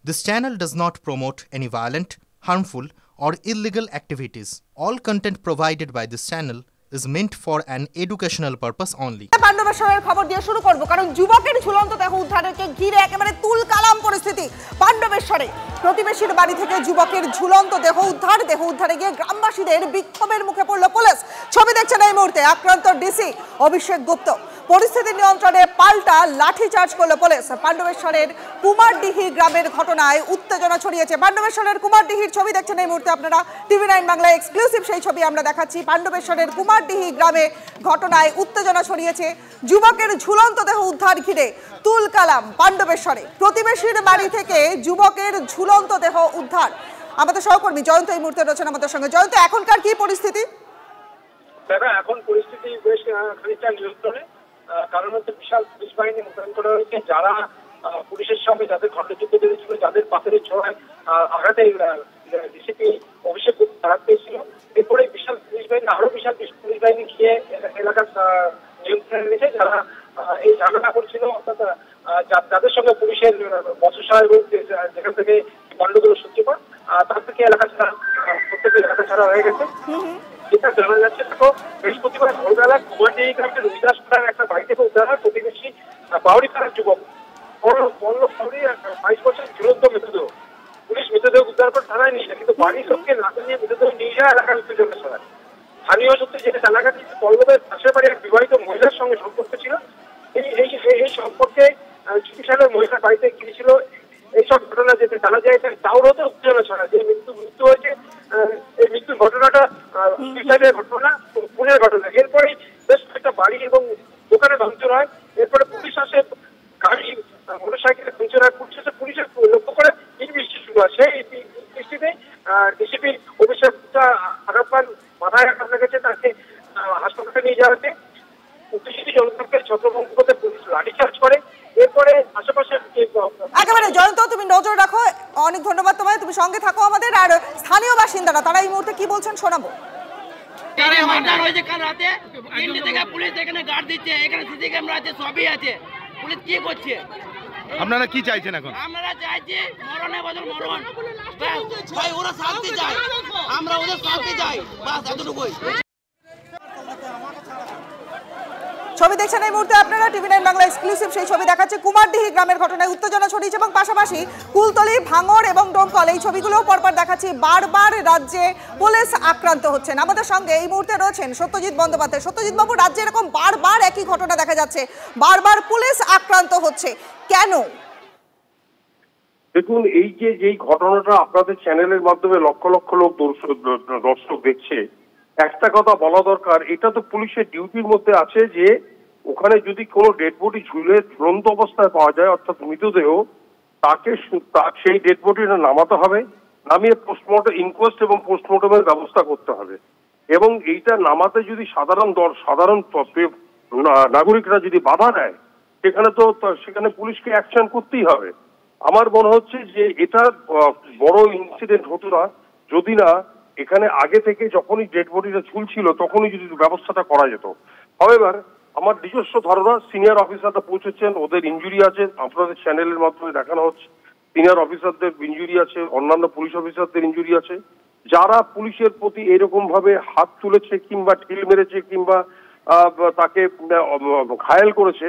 This channel does not promote any violent, harmful, or illegal activities. All content provided by this channel is meant for an educational purpose only. পাণ্ডবেশ্বরের খবর দিয়ে শুরু করব, কারণ যুবকের ঝুলন্ত দেহ উদ্ধারকে ঘিরে একেবারে তুলকালাম পরিস্থিতি পাণ্ডবেশ্বরে। প্রতিবেশীর বাড়ি থেকে যুবকের ঝুলন্ত দেহ উদ্ধারে গিয়ে গ্রামবাসীদের বিক্ষোভের মুখে পড়ল পুলিশ। ছবি দেখছেন এই মুহূর্তে, আক্রান্ত ডিসি অভিষেক গুপ্ত। পরিস্থিতি নিয়ন্ত্রণে পাল্টা লাঠিচার্জ করল পুলিশ। পাণ্ডবেশ্বরের কুমারডিহি গ্রামের ঘটনায় উত্তেজনা ছড়িয়েছে। পাণ্ডবেশ্বরের কুমারডিহির ছবি দেখছেন এই মুহূর্তে আপনারা, টিভি9 বাংলায় এক্সক্লুসিভ সেই ছবি আমরা দেখাচ্ছি। পাণ্ডবেশ্বরের কুমারডিহি গ্রামে ঘটনায় উত্তেজনা ছড়িয়েছে। যুবকের ঝুলন্ত দেহ উদ্ধার ঘিরে তুলকালাম পাণ্ডবেশ্বরে। প্রতিবেশীর বাড়ি থেকে যুবকের ঝুলন্ত দেহ উদ্ধার। আমাদের সহকর্মী জয়ন্ত এই মুহূর্তে রয়েছেন আমাদের সঙ্গে। জয়ন্ত, এখনকার কি পরিস্থিতি? এখন পরিস্থিতি বেশ খানিকটা নিয়ন্ত্রণে, কারণ হচ্ছে বিশাল পুলিশ বাহিনী মোতায়েন করা হয়েছে। যারা পুলিশের সঙ্গে যাদের খণ্ডযুদ্ধ বেঁধেছিল, যাদের পাথরের ছোড়ায় আঘাতে ডিসিপি অভিষেক আঘাত পেয়েছিল, এরপরে বিশাল পুলিশ বাহিনী, আরো বিশাল পুলিশ বাহিনী গিয়ে এলাকার নিয়ন্ত্রণে এনেছে। যারা এই ঝামেলা করছিল, অর্থাৎ যাদের সঙ্গে পুলিশের বচসা এবং যেখান থেকে গন্ডগোল সূত্রপাত, তার থেকে এলাকা ছাড়া, প্রত্যেকে এলাকা ছাড়া হয়ে গেছে। যেটা জানা যাচ্ছে, দেখো, বৃহস্পতিবার ভোরবেলা কুমারডিহি গ্রামের রবিদাসপাড়ার একটা বাড়ি থেকে উদ্ধার হয় প্রতিবেশী বাউরিপাড়ার যুবক 22 বছর ঝুলন্ত মৃতদেহ। পুলিশ মৃতদেহ উদ্ধার করে থানায় নিয়ে যায়, কিন্তু বাড়ির লোককে নাতে নিয়ে মৃতদেহ নিয়ে যায় এলাকার উত্তেজনা ছড়ায়। স্থানীয় সূত্রে যেটা জানা গেছে, পল্লবের পাশের বাড়ির এক বিবাহিত মহিলার সঙ্গে সম্পর্ক ছিল। এই সম্পর্কে চিকিৎসালয়ের মহিলার বাড়িতে গিয়েছিল। এইসব ঘটনা যেতে জানা যায়, তাও হতে উত্তেজনা ছড়ায়। যে মৃত্যু হয়েছে, এই মৃত্যুর ঘটনাটা সুইসাইডের ঘটনা, খুনের ঘটনা। এরপরে বেশ কয়েকটা বাড়ি এবং দোকানে ভাঙচুর হয়। এরপরে পুলিশ আসে, গাড়ি মোটরসাইকেলে ভাঙচুর হয়। পুলিশের লক্ষ্য করে এই বৃষ্টি শুরু হয়। সেই বৃষ্টিতে ডিসিপি অভিষেক আঘাত পান, মাথায় আঘাত লেগেছে, তাকে হাসপাতালে নিয়ে যাওয়া হয়েছে। উত্তেজিত জনতাকে ছত্রভঙ্গ করতে পুলিশ লাঠিচার্জ করে। এরপরে আশেপাশে একেবারে জয়ন্ত, তুমি নজর রাখো। অনেক ধন্যবাদ তোমায়, তুমি সঙ্গে থাকো আমাদের। আর স্থানীয় বাসিন্দারা তারা এই মুহূর্তে কি বলছেন শোনাবো। পুলিশ এখানে গার্ড দিচ্ছে, এখানে সিসি ক্যামেরা আছে, সবই আছে। পুলিশ কি করছে? আপনারা কি চাইছেন এখন? আমরা চাইছি মরণে বদল মরণ। ভাই, ওরা শান্তি চায়, আমরা ওদের শান্তি চাই, বাস এতটুকুই। ছবি দেখছেন এই মুহূর্তে আপনারা, টিভি9 বাংলা এক্সক্লুসিভ সেই ছবি দেখাচ্ছে। কুমারডিহি গ্রামের ঘটনায় উত্তেজনা ছড়িয়েছে এবং পাশাপাশি কুলতলি, ভাঙড় এবং ডোমকল এই ছবিগুলোও পরপর দেখাচ্ছি। বারবার রাজ্যে পুলিশ আক্রান্ত হচ্ছেন। আমাদের সঙ্গে এই মুহূর্তে রয়েছেন সত্যজিৎ বন্দ্যোপাধ্যায়। সত্যজিৎ বাবু, রাজ্যে এরকম বারবার একই ঘটনা দেখা যাচ্ছে, বারবার পুলিশ আক্রান্ত হচ্ছে, কেন? দেখুন, এই যেই ঘটনাটা আপনাদের চ্যানেলের মাধ্যমে লক্ষ লক্ষ লোক দর্শক দেখছে, একটা কথা বলা দরকার, এটা তো পুলিশের ডিউটির মধ্যে আছে যে ওখানে যদি কোনো ডেড বডি ঝুলন্ত অবস্থায় পাওয়া যায়, অর্থাৎ মৃতদেহ, তাকে সেই ডেড বডিটা নামাতে হবে, নামিয়ে পোস্টমর্টম ইনকোয়েস্ট এবং পোস্টমর্টমের ব্যবস্থা করতে হবে। এবং এইটা নামাতে যদি সাধারণ নাগরিকরা যদি বাধা দেয়, সেখানে পুলিশকে অ্যাকশন করতেই হবে। আমার মনে হচ্ছে যে এটা বড় ইনসিডেন্ট হতো না যদি না এখানে আগে থেকে যখনই ডেড বডিটা ঝুলছিল তখনই যদি ব্যবস্থাটা করা যেত। হাওয়েভার, আমার নিজস্ব ধারণা সিনিয়র অফিসাররা পৌঁছেছেন, ওদের ইনজুরি আছে, আপনাদের চ্যানেলের মাধ্যমে দেখানো হচ্ছে সিনিয়র অফিসারদের ইনজুরি আছে, অন্যান্য পুলিশ অফিসারদের ইনজুরি আছে। যারা পুলিশের প্রতি এরকম ভাবে হাত তুলেছে কিংবা ঢিল মেরেছে কিংবা তাকে ঘায়েল করেছে,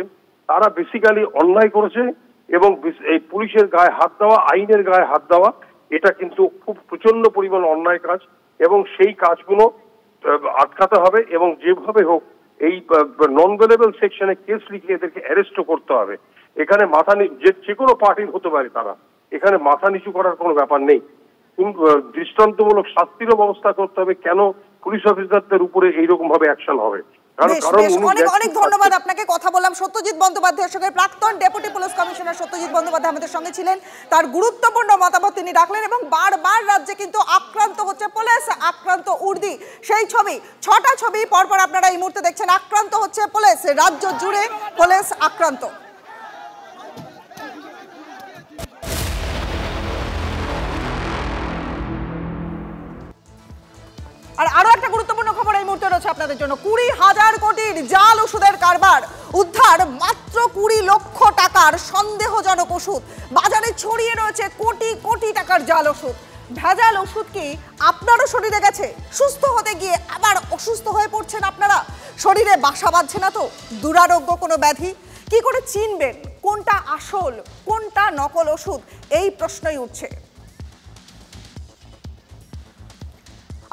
তারা বেসিক্যালি অন্যায় করেছে। এবং এই পুলিশের গায়ে হাত দেওয়া, আইনের গায়ে হাত দেওয়া, এটা কিন্তু খুব প্রচন্ড পরিমাণ অন্যায় কাজ এবং সেই কাজগুলো আটকাতে হবে। এবং যেভাবে হোক এই নন ভেলেবল সেকশনে কেস লিখে এদেরকে অ্যারেস্টও করতে হবে। এখানে যে কোনো পার্টির হতে পারে, তারা এখানে মাথা নিচু করার কোনো ব্যাপার নেই। দৃষ্টান্তমূলক শাস্তিরও ব্যবস্থা করতে হবে। কেন পুলিশ অফিসারদের উপরে এইরকম ভাবে অ্যাকশন হবে? অনেক ধন্যবাদ আপনাকে। কথা বললাম সত্যজিৎ বন্দ্যোপাধ্যায়ের সঙ্গে, প্রাক্তন deputy police commissioner Satyajit Bandyopadhyay আমাদের সঙ্গে ছিলেন। তার গুরুত্বপূর্ণ মতামত তিনি রাখলেন। এবং বারবার রাজ্যে কিন্তু আক্রান্ত হচ্ছে পুলিশ, আক্রান্ত উর্দি সেই ছবি, 6টা ছবি পরপর আপনারা এই মুহূর্তে দেখছেন। আক্রান্ত হচ্ছে পুলিশ, রাজ্য জুড়ে পুলিশ আক্রান্ত। আর আরো একটা গুরুত্বপূর্ণ খবর এই মুহূর্তে রয়েছে আপনাদের জন্য। 20,000 কোটির জাল ওষুধের কারবার, উদ্ধার মাত্র 20 লক্ষ টাকার সন্দেহজনক ওষুধ। বাজারে ছড়িয়ে রয়েছে কোটি টাকার জাল ওষুধ। ভেজাল ওষুধ কি আপনারও শরীরে গেছে? সুস্থ হতে গিয়ে আবার অসুস্থ হয়ে পড়ছেন আপনারা? শরীরে বাসা বাঁধছে না তো দুরারোগ্য কোনো ব্যাধি? কি করে চিনবেন কোনটা আসল কোনটা নকল ওষুধ? এই প্রশ্নই উঠছে।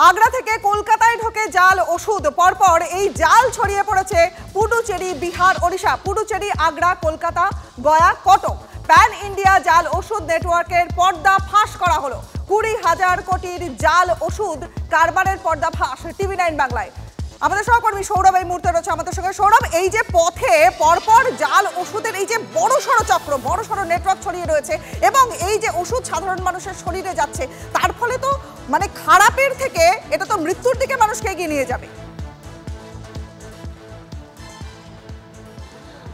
আগ্রা থেকে কলকাতায় ঢোকে জাল ওষুধ। পরপর এই জাল ছড়িয়ে পড়েছে পুডুচেরি, বিহার, ওড়িশা। পুডুচেরি, আগ্রা, কলকাতা, গয়া, কটক। প্যান ইন্ডিয়া জাল ওষুধ নেটওয়ার্কের পর্দা ফাঁস করা হলো। 20,000 কোটির জাল ওষুধ কারবারের পর্দা ফাঁস TV9 বাংলায়। আমাদের সহকর্মী সৌরভ এই মুহূর্তে রয়েছে আমাদের সঙ্গে। সৌরভ, এই যে পথে পরপর জাল ওষুধের এই যে বড়সড় চক্র, বড়সড় নেটওয়ার্ক ছড়িয়ে রয়েছে এবং এই যে ওষুধ সাধারণ মানুষের শরীরে যাচ্ছে, তার ফলে তো মানে খারাপের থেকে এটা তো মৃত্যুর দিকে মানুষকে এগিয়ে নিয়ে যাবে।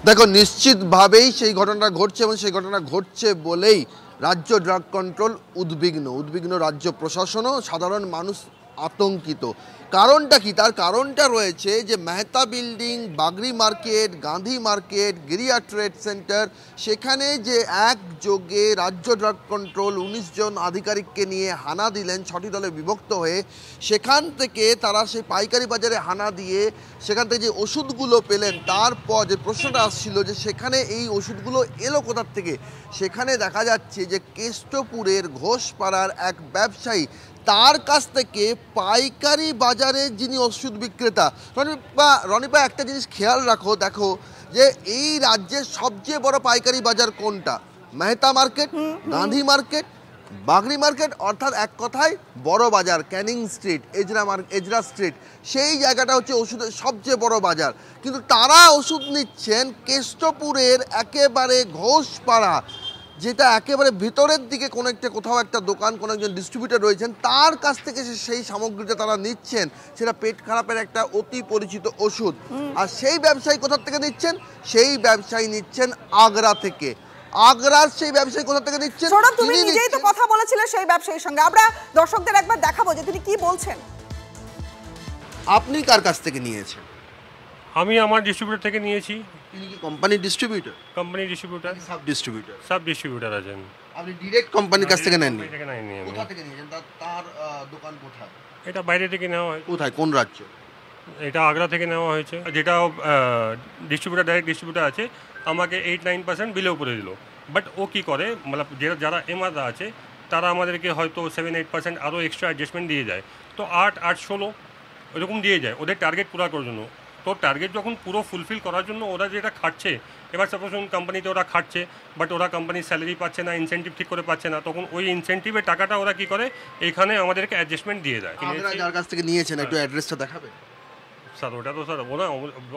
দেখো, নিশ্চিতভাবেই সেই ঘটনা ঘটছে এবং সেই ঘটনা ঘটছে বলেই রাজ্য ড্রাগ কন্ট্রোল উদ্বিগ্ন রাজ্য প্রশাসনও, সাধারণ মানুষ আতঙ্কিত। কারণটা কি? তার কারণটা রয়েছে যে Mehta building, Bagri market, Gandhi market, Giriya trade centre, সেখানে যে একযোগে রাজ্য ড্রাগ কন্ট্রোল 19 জন আধিকারিককে নিয়ে হানা দিলেন 6টি দলে বিভক্ত হয়ে, সেখান থেকে তারা সেই পাইকারি বাজারে হানা দিয়ে সেখান থেকে যে ওষুধগুলো পেলেন, তারপর যে প্রশ্নটা আসছিল যে সেখানে এই ওষুধগুলো এলো কোথার থেকে, সেখানে দেখা যাচ্ছে যে কেষ্টপুরের ঘোষপাড়ার এক ব্যবসায়ী, তার কাছ থেকে পাইকারি বাজারে যিনি ওষুধ বিক্রেতা, রনিপা একটা জিনিস খেয়াল রাখো, দেখো যে এই রাজ্যের সবচেয়ে বড় পাইকারি বাজার কোনটা? মেহতা মার্কেট, গান্ধী মার্কেট, বাগরি মার্কেট, অর্থাৎ এক কথায় বড় বাজার, ক্যানিং স্ট্রিট, এজরা স্ট্রিট, সেই জায়গাটা হচ্ছে ওষুধের সবচেয়ে বড় বাজার। কিন্তু তারা ওষুধ নিচ্ছেন কেষ্টপুরের একেবারে ঘোষপাড়া, যেটা একেবারে ভিতরের দিকে কোনো একটা কোথাও একটা দোকান, কোনো একজন ডিস্ট্রিবিউটর রয়েছেন, তার কাছ থেকে সেই সামগ্রীটা তারা নিচ্ছেন। সেটা পেট খারাপের একটা অতি পরিচিত ওষুধ। আর সেই ব্যবসায়ী কোথা থেকে নিচ্ছেন? সেই ব্যবসায়ী নিচ্ছেন আগ্রা থেকে। আগ্রার সেই ব্যবসায়ী কোথা থেকে নিচ্ছেন? সৌরভ, তুমি নিজেই তো কথা বলেছিলে সেই ব্যবসায়ীর সঙ্গে, আমরা দর্শকদের একবার দেখাবো যে তিনি কি বলছেন। আপনি কার কাছ থেকে নিয়েছেন? আমি আমার ডিস্ট্রিবিউটর থেকে নিয়েছি। তিনি কি কোম্পানির ডিস্ট্রিবিউটর? কোম্পানির distributor, sub distributor? Sub distributor আছেন। আপনি ডাইরেক্ট কোম্পানির কাছ থেকে নেননি? আমি কোথা থেকে নিয়েছেন? তার দোকান কোথায়? এটা বাইরে থেকে নেওয়া হয়। কোথায়, কোন রাজ্য? এটা আগ্রা থেকে নেওয়া হয়েছে। যেটা ডিস্ট্রিবিউটর, ডাইরেক্ট ডিস্ট্রিবিউটর আছে, আমাকে 8-9% বিলেও করে দিল। বাট ও কী করে, মানে যারা এমআররা আছে তারা আমাদেরকে হয়তো 7-8% আরও এক্সট্রা অ্যাডজাস্টমেন্ট দিয়ে যায়। তো 8-16 এরকম দিয়ে যায় ওদের টার্গেট পুরো করার জন্য। তো টার্গেট যখন পুরো ফুলফিল করার জন্য ওরা যেটা খাটছে, এবার সাপোজ কোম্পানিতে ওরা খাটছে, বাট ওরা কোম্পানির স্যালারি পাচ্ছে না, ইনসেন্টিভ ঠিক করে পাচ্ছে না, তখন ওই ইনসেন্টিভের টাকাটা ওরা কী করে, এখানে আমাদেরকে অ্যাডজাস্টমেন্ট দিয়ে দেয়। যার কাছ থেকে নিয়েছেন একটু অ্যাড্রেসটা দেখাবেন স্যার? ওটা তো স্যার ওরা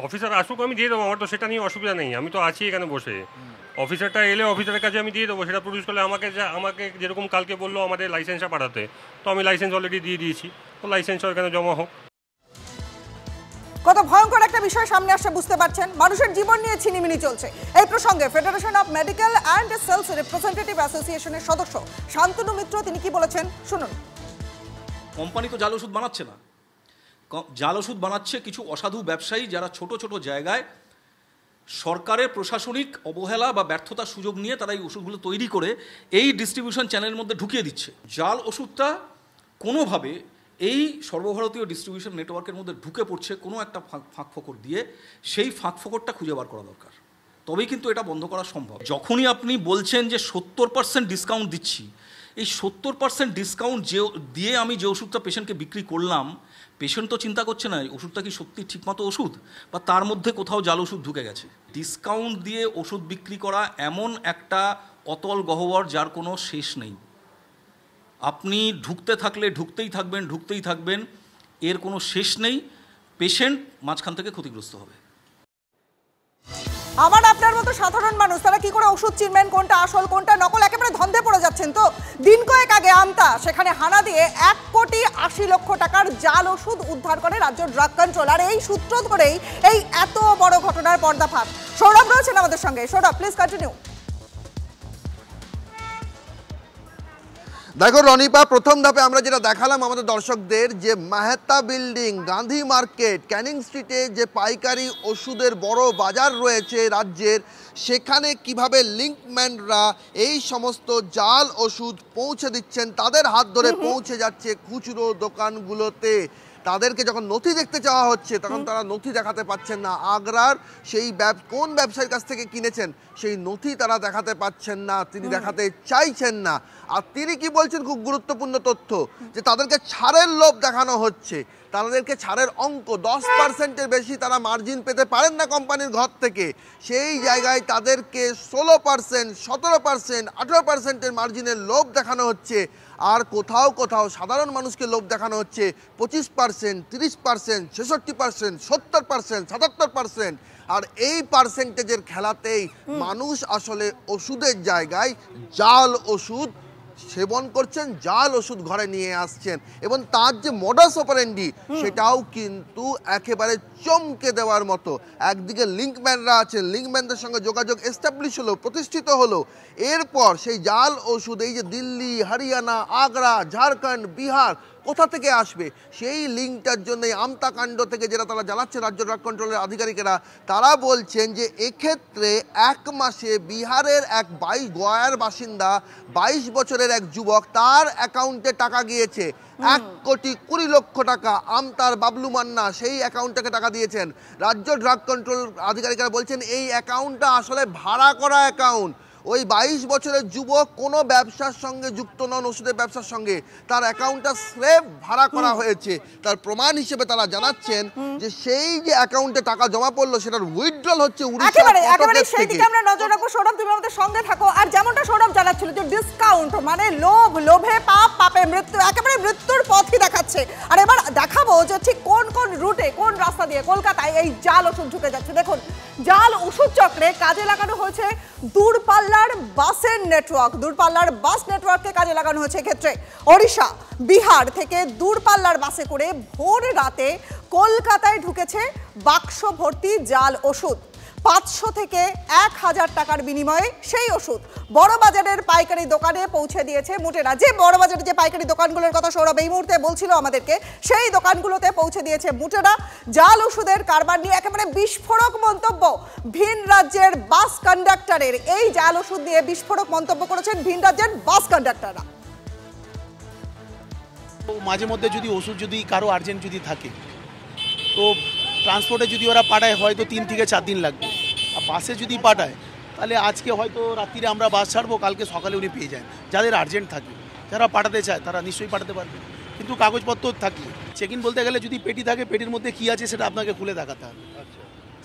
অফিসার আসুক, আমি দিয়ে দেবো, আমার তো সেটা নিয়ে অসুবিধা নেই, আমি তো আছি এখানে বসে। অফিসারটা এলে অফিসারের কাছে আমি দিয়ে দেবো, সেটা প্রডিউস করলে আমাকে যেরকম কালকে বললো আমাদের লাইসেন্সটা পাঠাতে, তো আমি লাইসেন্স অলরেডি দিয়ে দিয়েছি, তো লাইসেন্সও এখানে জমা হোক। কত ভয়ঙ্কর একটা বিষয় সামনে আসছে বুঝতে পারছেন। মানুষের জীবন নিয়ে ছিনিমিনি চলছে। এই প্রসঙ্গে federation of medical and sales representative অ্যাসোসিয়েশনের সদস্য শান্তনু মিত্র তিনি কি বলেছেন শুনুন। কোম্পানি তো জাল ওষুধ বানাচ্ছে না, জাল ওষুধ বানাচ্ছে কিছু অসাধু ব্যবসায়ী, যারা ছোট ছোট জায়গায় সরকারের প্রশাসনিক অবহেলা বা ব্যর্থতার সুযোগ নিয়ে তারা এই ওষুধগুলো তৈরি করে এই ডিস্ট্রিবিউশন চ্যানেলের মধ্যে ঢুকিয়ে দিচ্ছে। জাল ওষুধটা কোনোভাবে এই সর্বভারতীয় ডিস্ট্রিবিউশন নেটওয়ার্কের মধ্যে ঢুকে পড়ছে কোনো একটা ফাঁকফোকর দিয়ে, সেই ফাঁকফোকরটা খুঁজে বার করা দরকার, তবেই কিন্তু এটা বন্ধ করা সম্ভব। যখনই আপনি বলছেন যে 70% ডিসকাউন্ট দিচ্ছি, এই 70% ডিসকাউন্ট দিয়ে আমি যে ওষুধটা পেশেন্টকে বিক্রি করলাম, পেশেন্ট তো চিন্তা করছে না ওষুধটা কি সত্যি ঠিকমতো ওষুধ, বা তার মধ্যে কোথাও জাল ওষুধ ঢুকে গেছে। ডিসকাউন্ট দিয়ে ওষুধ বিক্রি করা এমন একটা অতল গহ্বর যার কোনো শেষ নেই। আপনি ঢুকতে থাকলে ঢুকতেই থাকবেন, এর কোনো শেষ নেই। পেশেন্ট মাঝখান থেকে ক্ষতিগ্রস্ত হবে। আমার আপনার মতো সাধারণ মানুষ তারা কি করে ওষুধ চিনবেন কোনটা আসল কোনটা নকল? একেবারে ধন্দে পড়ে যাচ্ছেন। তো দিন কয়েক আগে আমতা সেখানে হানা দিয়ে 1,80,00,000 টাকার জাল ওষুধ উদ্ধার করে রাজ্য ড্রাগ কন্ট্রোল। আর এই সূত্র ধরেই এই এত বড় ঘটনার পর্দাফাঁস। সৌরভ রয়েছেন আমাদের সঙ্গে। Sourav, please continue. দেখো রনিপা, প্রথম ধাপে আমরা যেটা দেখালাম আমাদের দর্শকদের, যে মেহতা বিল্ডিং, গান্ধী মার্কেট, ক্যানিং স্ট্রিটে যে পাইকারি ওষুধের বড় বাজার রয়েছে রাজ্যের, সেখানে কিভাবে লিঙ্কম্যানরা এই সমস্ত জাল ওষুধ পৌঁছে দিচ্ছেন, তাদের হাত ধরে পৌঁছে যাচ্ছে খুচরো দোকানগুলোতে। তাদেরকে যখন নথি দেখতে চাওয়া হচ্ছে তখন তারা নথি দেখাতে পাচ্ছেন না। আগ্রার সেই কোন ব্যবসায়ীর কাছ থেকে কিনেছেন সেই নথি তারা দেখাতে পাচ্ছেন না, তিনি দেখাতে চাইছেন না। আর তিনি কি বলছেন, খুব গুরুত্বপূর্ণ তথ্য, যে তাদেরকে ছাড়ের লোভ দেখানো হচ্ছে। তাদেরকে ছাড়ের অঙ্ক 10%-এর বেশি তারা মার্জিন পেতে পারেন না কোম্পানির ঘর থেকে, সেই জায়গায় তাদেরকে 16%, 17%, 18%-এর মার্জিনের লোভ দেখানো হচ্ছে। আর কোথাও কোথাও সাধারণ মানুষকে লোভ দেখানো হচ্ছে 25%, 30%, 66%, 70%, 77%। আর এই পার্সেন্টেজের খেলাতেই মানুষ আসলে ওষুধের জায়গায় জাল ওষুধ সেবন করছেন, জাল ওষুধ ঘরে নিয়ে আসছেন, এবং তার যে মডাস অপারেন্ডি সেটাও কিন্তু একেবারে চমকে দেওয়ার মতো। একদিকে লিঙ্কম্যানরা আছেন, লিঙ্কম্যানদের সঙ্গে যোগাযোগ এস্টাবলিশ হলো, প্রতিষ্ঠিত হলো, এরপর সেই জাল ওষুধ এই যে দিল্লি, হরিয়ানা, আগ্রা, ঝাড়খণ্ড, বিহার কোথা থেকে আসবে, সেই লিঙ্কটার জন্য আমতাকাণ্ড থেকে যেটা তারা জানাচ্ছে রাজ্য ড্রাগ কন্ট্রোলের আধিকারিকেরা, তারা বলছেন যে এক্ষেত্রে এক মাসে বিহারের এক গয়ার বাসিন্দা 22 বছরের এক যুবক, তার অ্যাকাউন্টে টাকা গিয়েছে 1,20,00,000 টাকা। আমতার বাবলু মান্না সেই অ্যাকাউন্টটাকে টাকা দিয়েছেন। রাজ্য ড্রাগ কন্ট্রোল আধিকারিকরা বলছেন এই অ্যাকাউন্টটা আসলে ভাড়া করা অ্যাকাউন্ট। ওই 22 বছরের যুবক কোনো ব্যবসার সঙ্গে যুক্ত নন, ওষুধের ব্যবসার সঙ্গে, তার অ্যাকাউন্টটা স্রেফ ভাড়া করা হয়েছে। তার প্রমাণ হিসেবে তারা জানাচ্ছেন যে সেই যে অ্যাকাউন্টে টাকা জমা পড়লো সেটার উইথড্রল হচ্ছে একেবারে সেই দিকে আমরা নজর রাখবো। সৌরভ, তুমি আমাদের সঙ্গে থাকো। আর যেমনটা সৌরভ জানাচ্ছিল যে ডিসকাউন্ট মানে লোভ, লোভে পাপ, পাপে মৃত্যু, একেবারে মৃত্যুর পথই দেখাচ্ছে। আর এবার দেখাবো যে ঠিক কোন কোন রুটে, কোন রাস্তা দিয়ে কলকাতায় এই জাল ওষুধ ঢুকে যাচ্ছে। দেখুন, জাল ওষুধ চক্রে কাজে লাগানো হয়েছে দূরপাল্লার বাসের নেটওয়ার্ক, দূরপাল্লার বাস নেটওয়ার্ককে কাজে লাগানো হয়েছে। এক্ষেত্রে ওড়িশা, বিহার থেকে দূরপাল্লার বাসে করে ভোর রাতে কলকাতায় ঢুকেছে বাক্স ভর্তি জাল ওষুধ। 500 থেকে 1000 টাকার বিনিময়ে সেই ওষুধ বড় বাজারের পাইকারি দোকানে পৌঁছে দিয়েছে মুটেরা। যে বড় বাজারের যে পাইকারি দোকানগুলোর কথা সৌরভ এই মুহূর্তে বলছিল আমাদেরকে, সেই দোকানগুলোতে পৌঁছে দিয়েছে মুটেরা। জাল ওষুধের কারবার নিয়ে একেবারে বিস্ফোরক মন্তব্য ভিন রাজ্যের বাস কন্ডাক্টরের। এই জাল ওষুধ নিয়ে বিস্ফোরক মন্তব্য করেছেন ভিন রাজ্যের বাস কন্ডাক্টররা। মাঝে মধ্যে যদি ওষুধ যদি কারো আর্জেন্ট যদি থাকে, তো ট্রান্সপোর্টে যদি ওরা পাঠায় হয়তো 3 থেকে 4 দিন লাগবে। আর বাসে যদি পাঠায় তাহলে আজকে হয়তো রাত্রিরে আমরা বাস ছাড়বো, কালকে সকালে উনি পেয়ে যান। যাদের আর্জেন্ট থাকে, যারা পাঠাতে চায় তারা নিশ্চয়ই পাঠাতে পারবে, কিন্তু কাগজপত্র থাকলে। চেক ইন বলতে গেলে যদি পেটি থাকে, পেটির মধ্যে কী আছে সেটা আপনাকে খুলে দেখাতে হবে।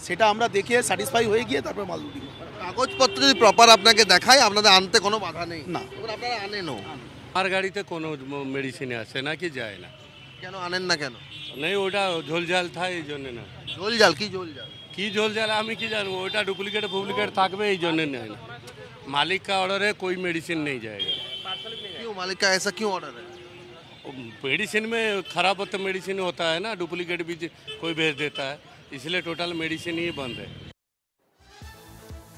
সেটা আমরা দেখে স্যাটিসফাই হয়ে গিয়ে তারপর মাল দিই। কাগজপত্র যদি প্রপার আপনাকে দেখায় আপনাদের আনতে কোনো বাধা নেই? না, আপনারা আনেনও? আর গাড়িতে কোনো মেডিসিনে আসে না কি যায় না। কেন আনেন না কেন? নেই, ওটা ঝোলঝাল থাকে এই জন্য না। ঝোলঝাল কি? ঝোলঝাল কি ঝোলঝাল আমি কি জানবো, ওটা ডুপ্লিকেট ফুপ্লিকেট থাকবে এই জন্য নেয় না। मालिक का ऑर्डर है, कोई मेडिसिन नहीं जाएगा। क्यों मालिक का ऐसा क्यों ऑर्डर है? मेडिसिन में खराब होता मेडिसिन होता है ना, डुप्लीकेट भी कोई भेज देता है, इसलिए टोटल मेडिसिन ही बंद है।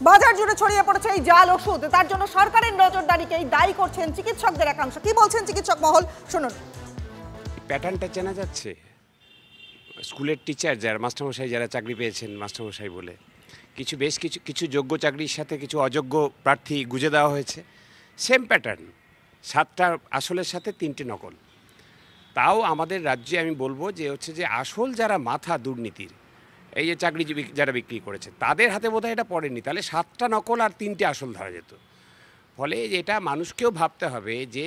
বাজার জুড়ে ছড়িয়ে পড়েছে এই জাল ওষুধ। তার জন্য সরকারের নজরদারিকেই দায়ী করছেন চিকিৎসকদের একাংশ। কি বলছেন চিকিৎসক মহল, শুনুন। প্যাটার্নটা চেনা যাচ্ছে। স্কুলের টিচার যারা, মাস্টারমশাই যারা চাকরি পেয়েছেন মাস্টারমশাই বলে, বেশ কিছু যোগ্য চাকরির সাথে কিছু অযোগ্য প্রার্থী গুজে দেওয়া হয়েছে। সেম প্যাটার্ন, 7টা আসলের সাথে 3টে নকল। তাও আমাদের রাজ্যে আমি বলবো যে হচ্ছে যে আসল যারা মাথা দুর্নীতির, এই যে চাকরিজীবী যারা বিক্রি করেছে, তাদের হাতে বোধহয় এটা পড়েনি, তাহলে 7টা নকল আর 3টে আসল ধরা যেত। ফলে এটা মানুষকেও ভাবতে হবে যে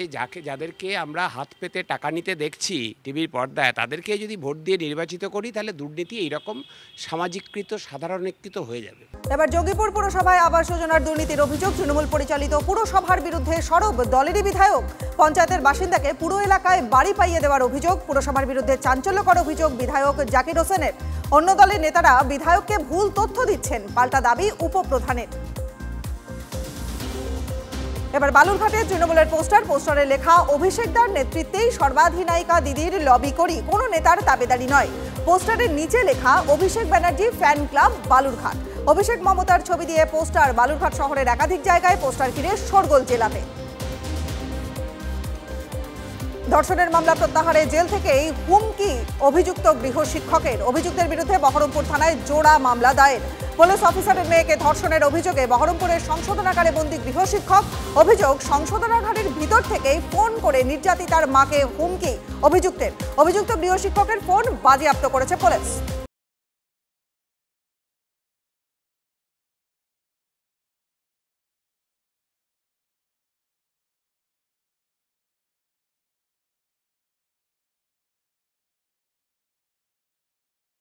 যাদেরকে আমরা হাত পেতে টাকা নিতে দেখছি টিভির পর্দায়, তাদেরকে যদি ভোট দিয়ে নির্বাচিত করি তাহলে দুর্নীতি এইরকম সামাজিককৃত সাধারণীকৃত হয়ে যাবে। এবার যোগীপুর পুরসভায় আবাস যোজনার দুর্নীতির অভিযোগ। তৃণমূল পরিচালিত পুরসভার বিরুদ্ধে সরব দলেরই বিধায়ক। পঞ্চায়েতের বাসিন্দাকে পুরো এলাকায় বাড়ি পাইয়ে দেওয়ার অভিযোগ। পুরসভার বিরুদ্ধে চাঞ্চল্যকর অভিযোগ বিধায়ক জাকির হোসেনের। অন্য দলের নেতারা বিধায়ককে ভুল তথ্য দিচ্ছেন, পাল্টা দাবি উপপ্রধানের। এবার বালুরঘাটে তৃণমূলের পোস্টারে লেখা অভিষেকদার নেতৃত্বেই সর্বাধিনায়িকা দিদির লবি করি, কোনো নেতার দাবিদারি নয়। পোস্টারের নিচে লেখা অভিষেক ব্যানার্জি ফ্যান ক্লাব বালুরঘাট। অভিষেক মমতার ছবি দিয়ে পোস্টার বালুরঘাট শহরের একাধিক জায়গায়। পোস্টার ঘিরে শোরগোল জেলাতে। ধর্ষণের মামলা প্রত্যাহারে জেল থেকেই হুমকি অভিযুক্ত গৃহশিক্ষকের। অভিযুক্তের বিরুদ্ধে বহরমপুর থানায় জোড়া মামলা দায়ের। পুলিশ অফিসারের মেয়েকে ধর্ষণের অভিযোগে বহরমপুরের সংশোধনাগারে বন্দী গৃহশিক্ষক। অভিযোগ, সংশোধনাগারের ভিতর থেকেই ফোন করে নির্যাতিতার মাকে হুমকি অভিযুক্ত গৃহশিক্ষকের ফোন বাজেয়াপ্ত করেছে পুলিশ।